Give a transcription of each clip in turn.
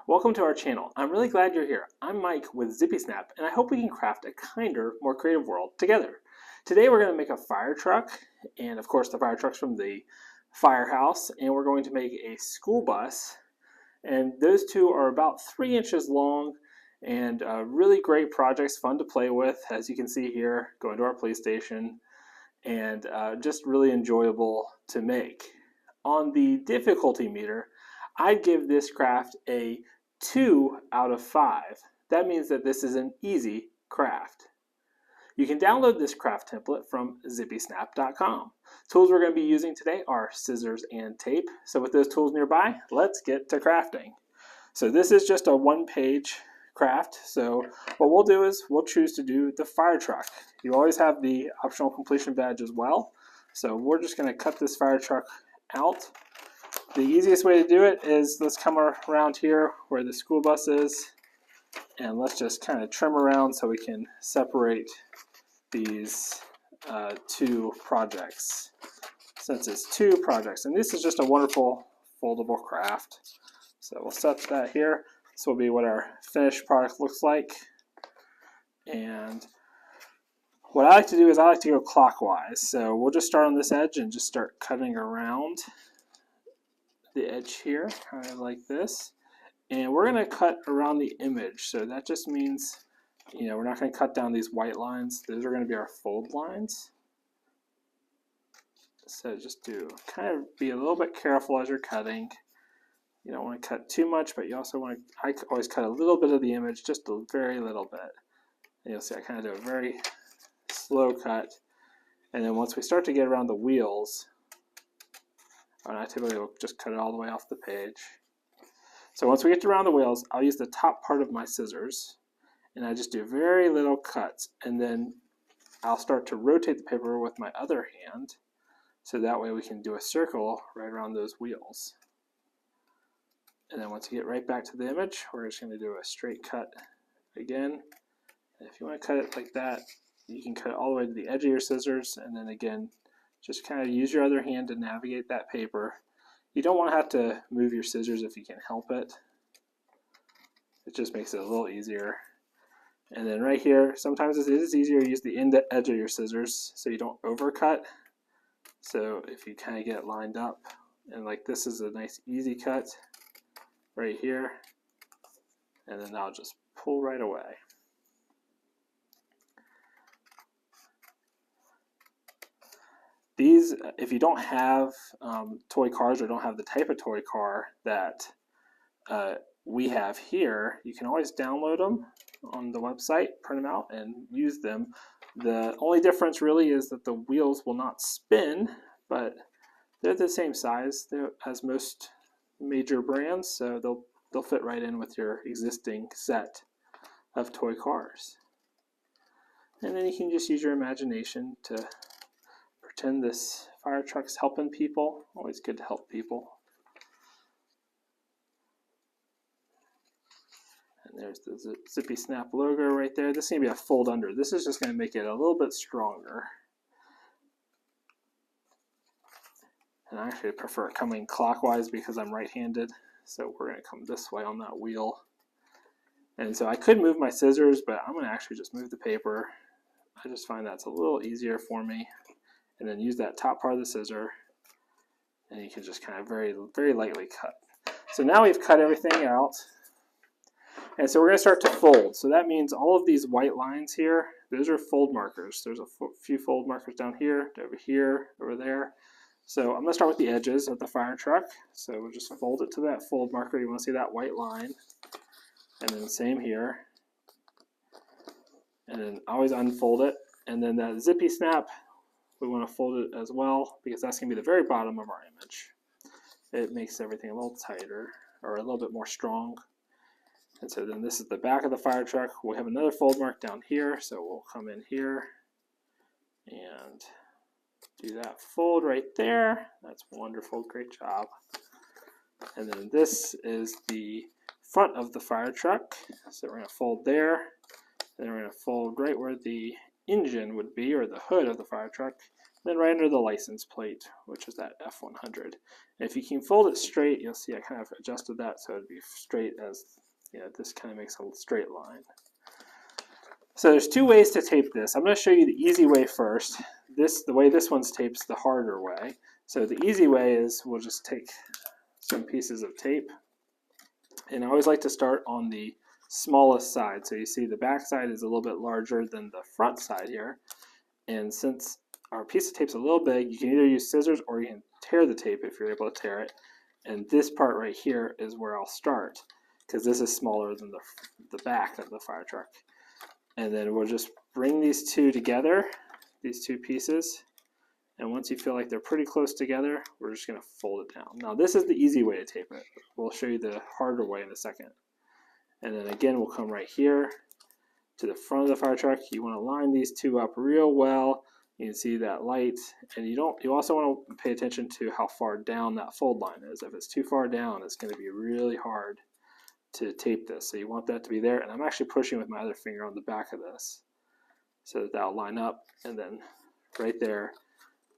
Welcome to our channel. I'm really glad you're here. I'm Mike with ZippySnap, and I hope we can craft a kinder, more creative world together. Today we're going to make a fire truck, and of course the fire truck's from the firehouse, and we're going to make a school bus, and those two are about 3 inches long, and really great projects, fun to play with, as you can see here, going to our police station, and just really enjoyable to make. On the difficulty meter, I'd give this craft a 2 out of 5. That means that this is an easy craft. You can download this craft template from zippysnap.com. Tools we're going to be using today are scissors and tape. So with those tools nearby, let's get to crafting. So this is just a one-page craft. So what we'll do is we'll choose to do the fire truck. You always have the optional completion badge as well. So we're just going to cut this fire truck out. The easiest way to do it is let's come around here where the school bus is, and let's just kind of trim around so we can separate these two projects, since it's two projects. And this is just a wonderful foldable craft. So we'll set that here. This will be what our finished product looks like. And what I like to do is I like to go clockwise. So we'll just start on this edge and just start cutting around the edge here, kind of like this. And we're going to cut around the image. So that just means, we're not going to cut down these white lines. Those are going to be our fold lines. So just kind of be a little bit careful as you're cutting. You don't want to cut too much, but you also want to, I always cut a little bit of the image, just a very little bit. And you'll see I kind of do a very slow cut. And then once we start to get around the wheels, and I typically will just cut it all the way off the page. So once we get around the wheels, I'll use the top part of my scissors, and I just do very little cuts, and then I'll start to rotate the paper with my other hand, so that way we can do a circle right around those wheels. And then once you get right back to the image, we're just going to do a straight cut again. And if you want to cut it like that, you can cut it all the way to the edge of your scissors, and then again, just kind of use your other hand to navigate that paper. You don't want to have to move your scissors if you can help it. It just makes it a little easier. And then right here, sometimes it is easier to use the edge of your scissors so you don't overcut. So if you kind of get it lined up, and like this is a nice easy cut right here, and then I'll just pull right away. These, if you don't have toy cars or don't have the type of toy car that we have here, you can always download them on the website, print them out, and use them. The only difference really is that the wheels will not spin, but they're the same size as most major brands, so they'll fit right in with your existing set of toy cars. And then you can just use your imagination to pretend this fire truck's helping people. Always good to help people. And there's the ZippySnap logo right there. This is going to be a fold under. This is just going to make it a little bit stronger. And I actually prefer coming clockwise because I'm right-handed. So we're going to come this way on that wheel. And so I could move my scissors, but I'm going to actually just move the paper. I just find that's a little easier for me. And then use that top part of the scissor, and you can just kind of very, very lightly cut. So now we've cut everything out, and so we're going to start to fold. So that means all of these white lines here, those are fold markers. There's a few fold markers down here, over there. So I'm going to start with the edges of the fire truck. So we'll just fold it to that fold marker. You want to see that white line, and then same here. And then always unfold it, and then that ZippySnap, we want to fold it as well because that's going to be the very bottom of our image. It makes everything a little tighter or a little bit more strong. And so then this is the back of the fire truck. We'll have another fold mark down here, so we'll come in here and do that fold right there. That's wonderful, great job. And then this is the front of the fire truck. So we're going to fold there, and then we're going to fold right where the engine would be, or the hood of the fire truck, then right under the license plate, which is that F100. And if you can fold it straight, you'll see I kind of adjusted that so it'd be straight as, this kind of makes a straight line. So there's two ways to tape this. I'm going to show you the easy way first. The way this one's taped is the harder way. So the easy way is we'll just take some pieces of tape. And I always like to start on the smallest side. So you see the back side is a little bit larger than the front side here. And since our piece of tape's a little big, you can either use scissors or you can tear the tape if you're able to tear it. And this part right here is where I'll start, because this is smaller than the back of the fire truck. And then we'll just bring these two together, these two pieces. And once you feel like they're pretty close together, we're just going to fold it down. Now this is the easy way to tape it. We'll show you the harder way in a second. And then again, we'll come right here to the front of the fire truck. You want to line these two up real well. You can see that light, and you also want to pay attention to how far down that fold line is. If it's too far down, it's going to be really hard to tape this. So you want that to be there, and I'm actually pushing with my other finger on the back of this so that that'll line up, and then right there,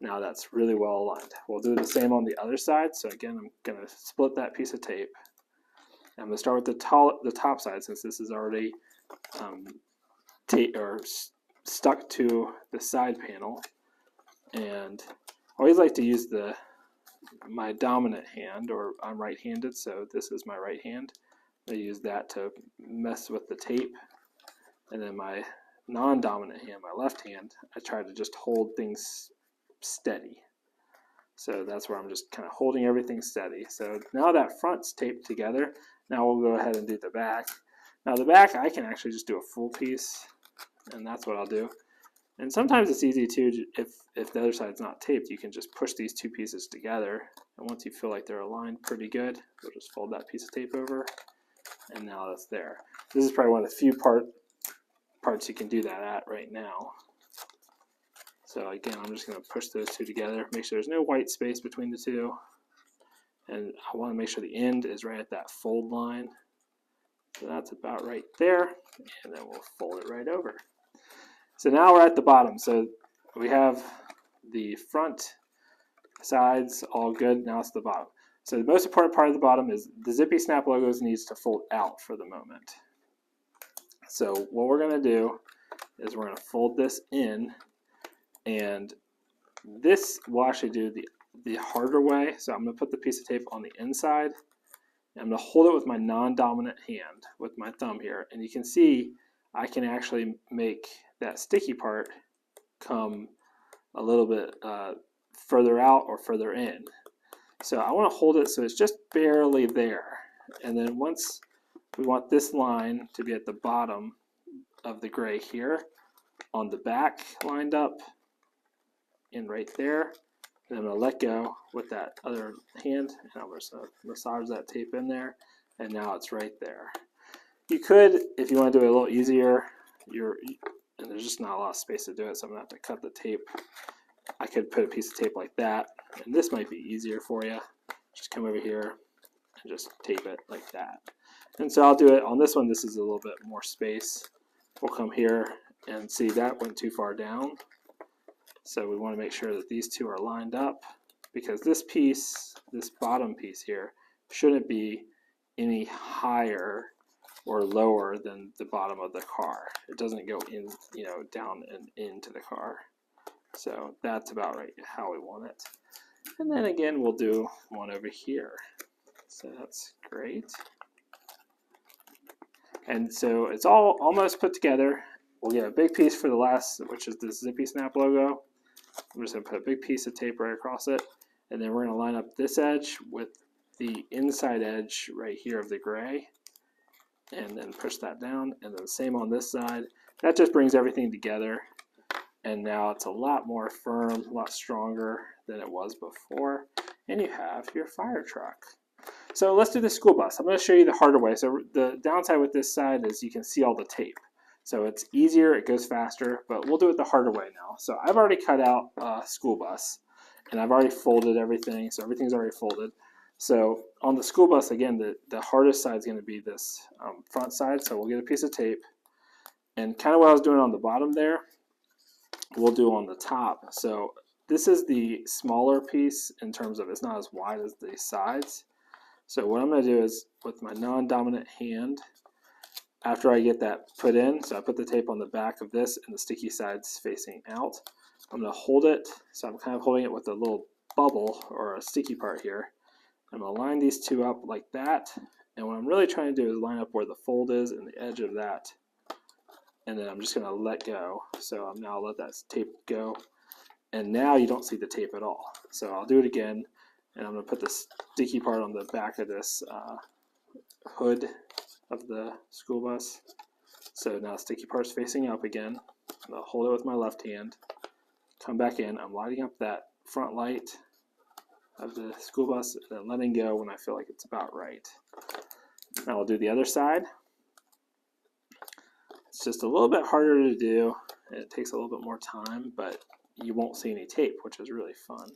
now that's really well aligned. We'll do the same on the other side. So again, I'm going to split that piece of tape. I'm going to start with the top side, since this is already stuck to the side panel. And I always like to use my dominant hand, or I'm right-handed, so this is my right hand. I use that to mess with the tape. And then my non-dominant hand, my left hand, I try to just hold things steady. So that's where I'm just kind of holding everything steady. So now that front's taped together, now we'll go ahead and do the back. Now the back, I can actually just do a full piece, and that's what I'll do. And sometimes it's easy too, if the other side's not taped, you can just push these two pieces together. And once you feel like they're aligned pretty good, you'll just fold that piece of tape over, and now that's there. This is probably one of the few parts you can do that at right now. So again, I'm just going to push those two together, make sure there's no white space between the two. And I want to make sure the end is right at that fold line. So that's about right there, and then we'll fold it right over. So now we're at the bottom. So we have the front sides all good. Now it's the bottom. So the most important part of the bottom is the Zippy Snap logos needs to fold out for the moment. So what we're going to do is we're going to fold this in, and this will actually do the harder way. So I'm going to put the piece of tape on the inside, and I'm going to hold it with my non-dominant hand, with my thumb here. And you can see I can actually make that sticky part come a little bit further out or further in. So I want to hold it so it's just barely there. And then once we want this line to be at the bottom of the gray here, on the back lined up, and right there. And I'm going to let go with that other hand, and I'm just going to massage that tape in there, and now it's right there. You could, if you want to do it a little easier, and there's just not a lot of space to do it, so I'm going to have to cut the tape. I could put a piece of tape like that, and this might be easier for you. Just come over here and just tape it like that. And so I'll do it on this one. This is a little bit more space. We'll come here and see that went too far down. So we want to make sure that these two are lined up, because this piece, this bottom piece here, shouldn't be any higher or lower than the bottom of the car. It doesn't go in, down and into the car. So that's about right how we want it. And then again, we'll do one over here. So that's great. And so it's all almost put together. We'll get a big piece for the last, which is the Zippy Snap logo. I'm just going to put a big piece of tape right across it. And then we're going to line up this edge with the inside edge right here of the gray. And then push that down. And then the same on this side. That just brings everything together. And now it's a lot more firm, a lot stronger than it was before. And you have your fire truck. So let's do the school bus. I'm going to show you the harder way. So the downside with this side is you can see all the tape. So it's easier, it goes faster, but we'll do it the harder way now. So I've already cut out a school bus, and I've already folded everything, so everything's already folded. So on the school bus, again, the hardest side is going to be this front side. So we'll get a piece of tape, and kind of what I was doing on the bottom there, we'll do on the top. So this is the smaller piece in terms of it's not as wide as the sides. So what I'm going to do is with my non-dominant hand, after I get that put in, so I put the tape on the back of this and the sticky sides facing out, I'm going to hold it, so I'm kind of holding it with a little bubble or a sticky part here. I'm going to line these two up like that, and what I'm really trying to do is line up where the fold is and the edge of that, and then I'm just going to let go. So I'm now let that tape go, and now you don't see the tape at all. So I'll do it again, and I'm going to put the sticky part on the back of this hood of the school bus. So now the sticky part's facing up again. I'll hold it with my left hand, come back in, I'm lighting up that front light of the school bus and then letting go when I feel like it's about right. Now I'll do the other side. It's just a little bit harder to do and it takes a little bit more time, but you won't see any tape, which is really fun.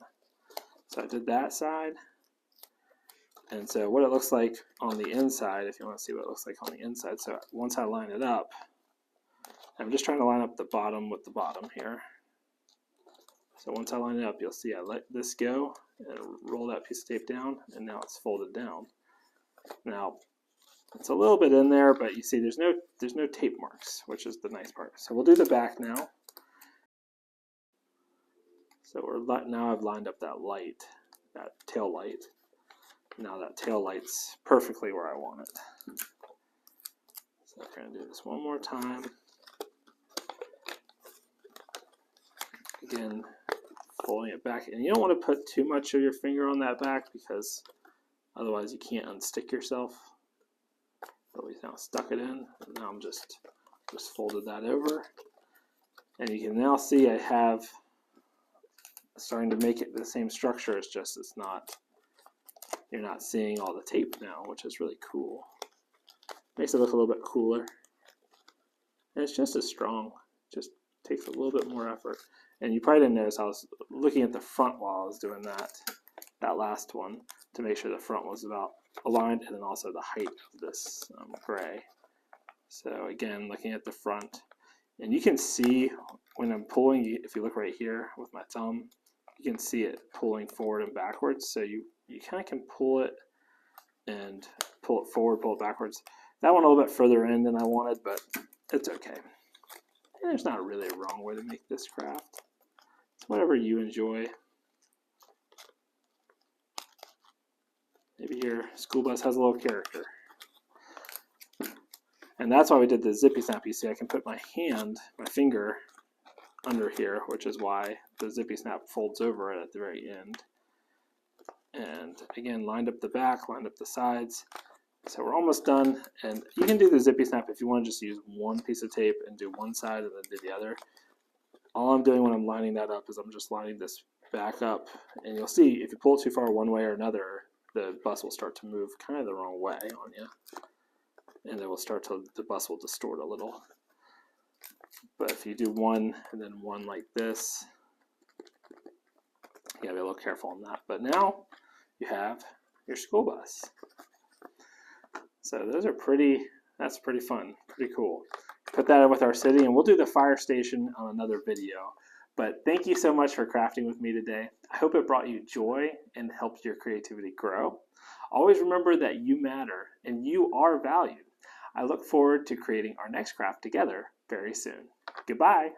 So I did that side. And so what it looks like on the inside, if you want to see what it looks like on the inside, so once I line it up, I'm just trying to line up the bottom with the bottom here. So once I line it up, you'll see I let this go and roll that piece of tape down, and now it's folded down. Now, it's a little bit in there, but you see there's no tape marks, which is the nice part. So we'll do the back now. So now I've lined up that light, that tail light. Now that tail light's perfectly where I want it. So we're going to do this one more time. Again, folding it back. And you don't want to put too much of your finger on that back because otherwise you can't unstick yourself. But we now stuck it in. And now I'm just folded that over. And you can now see I have starting to make it the same structure. It's just you're not seeing all the tape now, which is really cool. Makes it look a little bit cooler. And it's just as strong. Just takes a little bit more effort. And you probably didn't notice I was looking at the front while I was doing that last one to make sure the front was about aligned, and then also the height of this gray. So again, looking at the front, and you can see when I'm pulling, if you look right here with my thumb, you can see it pulling forward and backwards. So you kind of can pull it and pull it forward, pull it backwards. That went a little bit further in than I wanted, but it's okay. And there's not really a wrong way to make this craft. It's whatever you enjoy. Maybe your school bus has a little character. And that's why we did the zippy snap. You see I can put my finger under here, which is why the zippy snap folds over at the very end. And again, lined up the back, lined up the sides. So we're almost done, and you can do the zippy snap if you want to just use one piece of tape and do one side and then do the other. All I'm doing when I'm lining that up is I'm just lining this back up, and you'll see if you pull it too far one way or another, the bus will start to move kind of the wrong way on you, and it will the bus will distort a little. But if you do one and then one like this, you gotta be a little careful on that. But now you have your school bus. So those are that's pretty fun, pretty cool. Put that in with our city, and we'll do the fire station on another video. But thank you so much for crafting with me today. I hope it brought you joy and helped your creativity grow. Always remember that you matter and you are valued. I look forward to creating our next craft together very soon. Goodbye.